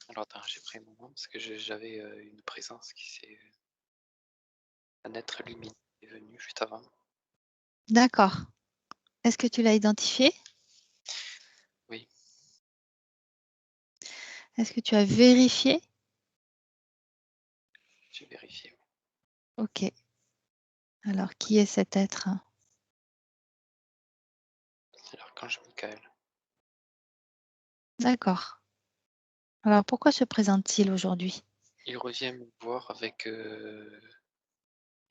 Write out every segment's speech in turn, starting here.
Alors attends, j'ai pris un moment parce que j'avais une présence qui s'est. Un être lumineux est venu juste avant. D'accord. Est-ce que tu l'as identifié? Oui, Est-ce que tu as vérifié? j'ai vérifié. Ok. Alors, qui est cet être? C'est l'archange Michael. D'accord. Alors, pourquoi se présente-t-il aujourd'hui? Il revient me voir avec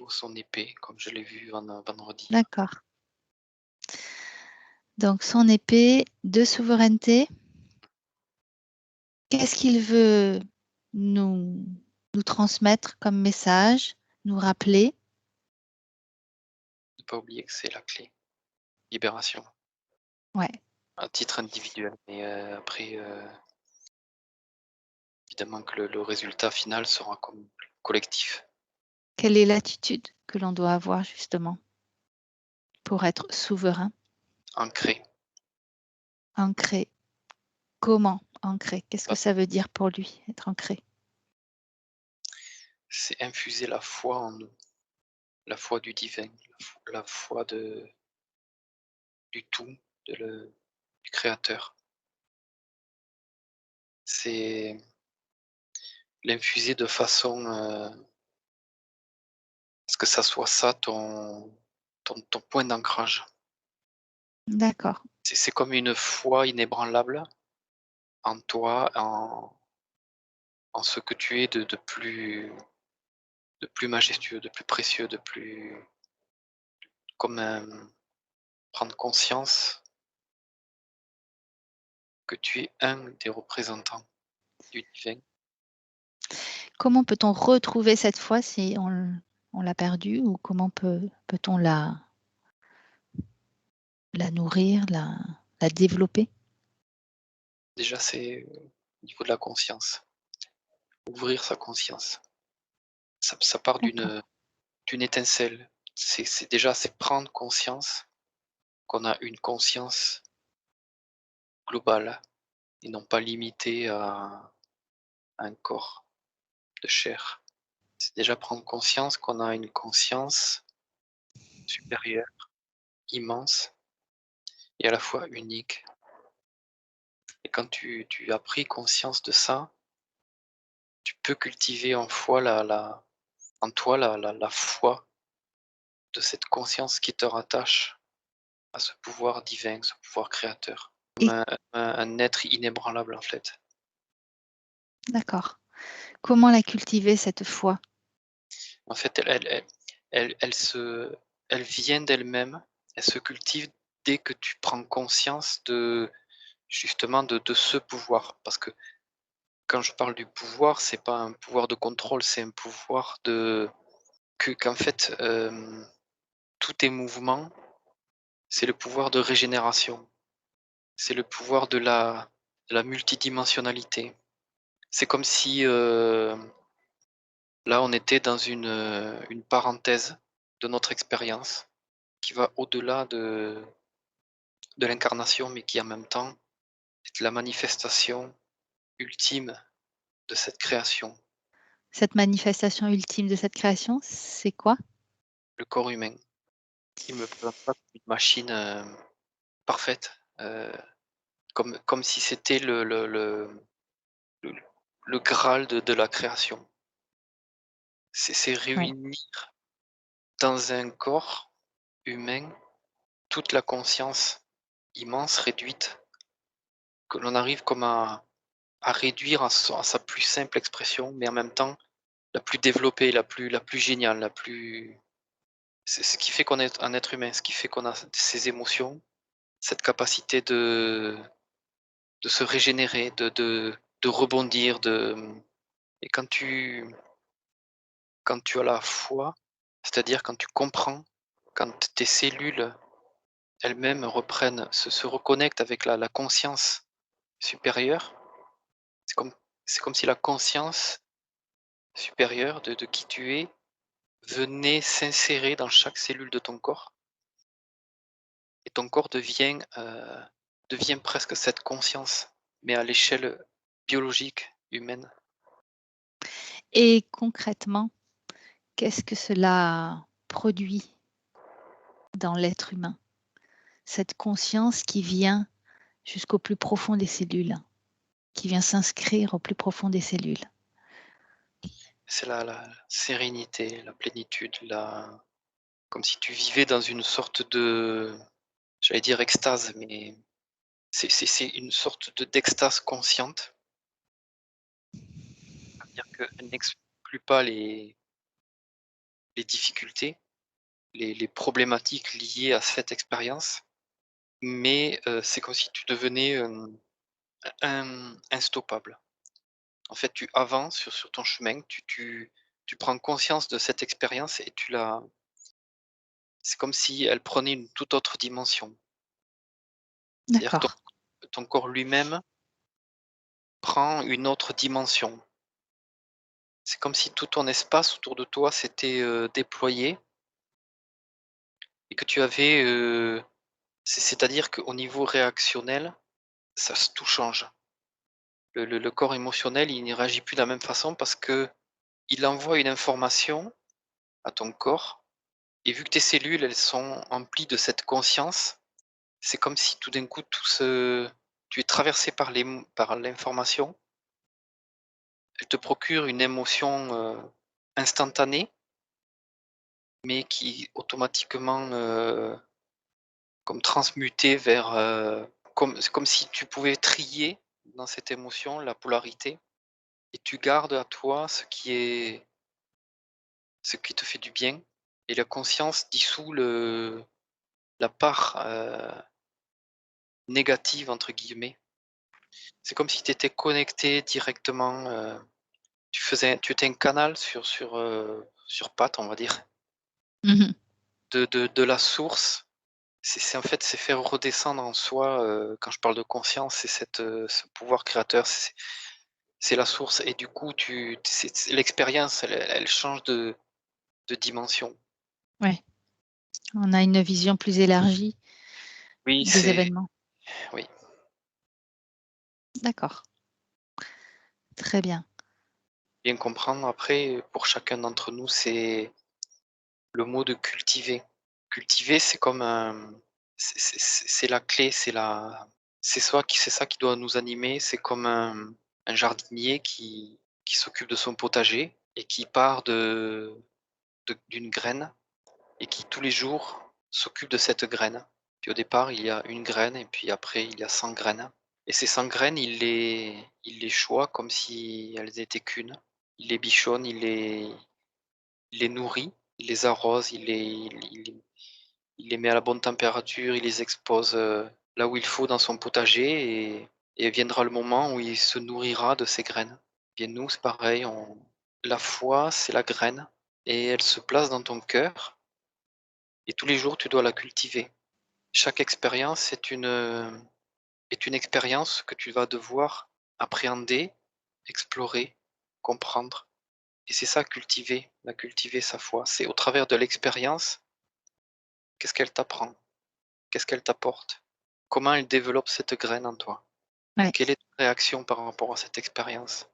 son épée, comme je l'ai vu vendredi. D'accord. Donc, son épée de souveraineté. Qu'est-ce qu'il veut nous, nous transmettre comme message, nous rappeler? Ne pas oublier que c'est la clé. Libération, Ouais. à titre individuel. Mais après, évidemment que le résultat final sera comme collectif. Quelle est l'attitude que l'on doit avoir justement pour être souverain, Ancré. ancré? Comment ancré? Qu'est-ce que Bah, ça veut dire pour lui, être ancré? c'est infuser la foi en nous, la foi du divin, la foi du tout, du créateur. C'est l'infuser de façon à ce que ça soit ça ton point d'ancrage. D'accord. C'est comme une foi inébranlable en toi, en ce que tu es de plus majestueux, de plus précieux, de plus comme prendre conscience que tu es un des représentants du divin. Comment peut-on retrouver cette foi si on l'a perdue ou comment peut-on la nourrir, la développer? Déjà, c'est au niveau de la conscience, ouvrir sa conscience. Ça part D'accord. d'une étincelle. C'est prendre conscience qu'on a une conscience globale et non pas limitée à un corps de chair. C'est déjà prendre conscience qu'on a une conscience supérieure, immense et à la fois unique. Et quand tu as pris conscience de ça, tu peux cultiver en toi la foi de cette conscience qui te rattache à ce pouvoir divin, ce pouvoir créateur, comme Et un être inébranlable en fait. d'accord. Comment la cultiver cette foi? En fait, elle vient d'elle-même, elle se cultive dès que tu prends conscience de justement de ce pouvoir. Parce que quand je parle du pouvoir, c'est pas un pouvoir de contrôle, c'est un pouvoir qu'en fait, tous tes mouvements, c'est le pouvoir de régénération, c'est le pouvoir de la multidimensionnalité. C'est comme si, là, on était dans une parenthèse de notre expérience qui va au-delà de l'incarnation, mais qui en même temps est la manifestation ultime de cette création, Cette manifestation ultime de cette création, c'est quoi? le corps humain. Il me présente pas comme une machine, parfaite, comme si c'était le le graal de la création. C'est Ouais. réunir dans un corps humain toute la conscience immense réduite, que l'on arrive comme à réduire à sa plus simple expression, mais en même temps la plus développée, la plus géniale, la plus c'est ce qui fait qu'on est un être humain, ce qui fait qu'on a ces émotions, cette capacité de se régénérer, de rebondir, et quand tu as la foi, c'est-à-dire quand tu comprends, quand tes cellules elles-mêmes reprennent se reconnectent avec la conscience supérieure, c'est comme c'est comme si la conscience supérieure de qui tu es venait s'insérer dans chaque cellule de ton corps et ton corps devient presque cette conscience, mais à l'échelle biologique, humaine. Et concrètement, qu'est-ce que cela produit dans l'être humain? Cette conscience qui vient jusqu'au plus profond des cellules, qui vient s'inscrire au plus profond des cellules. C'est la sérénité, la plénitude, la comme si tu vivais dans une sorte de j'allais dire extase, mais c'est une sorte d'extase consciente. C'est-à-dire qu'elle n'exclut pas les difficultés, les problématiques liées à cette expérience, mais c'est comme si tu devenais, instoppable. En fait, tu avances sur ton chemin, tu prends conscience de cette expérience et tu la c'est comme si elle prenait une toute autre dimension. C'est-à-dire que D'accord, ton corps lui-même prend une autre dimension. C'est comme si tout ton espace autour de toi s'était, déployé et que tu avais, c'est-à-dire qu'au niveau réactionnel, tout change. Le corps émotionnel, il ne réagit plus de la même façon parce que il envoie une information à ton corps et vu que tes cellules, elles sont emplies de cette conscience, c'est comme si tout d'un coup tu es traversé par l'information. Elle te procure une émotion, instantanée, mais qui automatiquement, comme transmutée vers, c'est comme si tu pouvais trier dans cette émotion la polarité et tu gardes à toi ce qui te fait du bien et la conscience dissout la part, «négative» entre guillemets. C'est comme si tu étais connecté directement, tu étais un canal sur pattes, on va dire, mmh de la source. C'est en fait, c'est faire redescendre en soi, quand je parle de conscience, c'est ce pouvoir créateur, c'est la source et du coup c'est l'expérience, elle change de dimension. ouais, on a une vision plus élargie Oui, des événements. oui, D'accord, très bien. bien comprendre après, pour chacun d'entre nous, c'est le mot de cultiver. Cultiver, c'est comme un c'est la clé, c'est ça qui doit nous animer. C'est comme un jardinier qui s'occupe de son potager et qui part d'une graine et qui tous les jours s'occupe de cette graine. Puis au départ, il y a une graine et puis après il y a 100 graines et ces 100 graines, il les choix comme si elles étaient qu'une. Il les bichonne, il les nourrit, il les arrose, il les met à la bonne température, il les expose, là où il faut dans son potager et viendra le moment où il se nourrira de ces graines. Bien nous, c'est pareil, on la foi, c'est la graine et elle se place dans ton cœur et tous les jours, tu dois la cultiver. Chaque expérience est une expérience que tu vas devoir appréhender, explorer, comprendre et c'est ça cultiver sa foi. C'est au travers de l'expérience, qu'est-ce qu'elle t'apprend? Qu'est-ce qu'elle t'apporte? Comment elle développe cette graine en toi? Ouais. Quelle est ta réaction par rapport à cette expérience?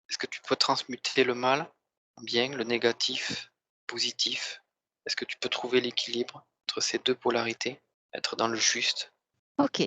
Est-ce que tu peux transmuter le mal en bien, le négatif, positif? Est-ce que tu peux trouver l'équilibre entre ces 2 polarités? Être dans le juste? OK.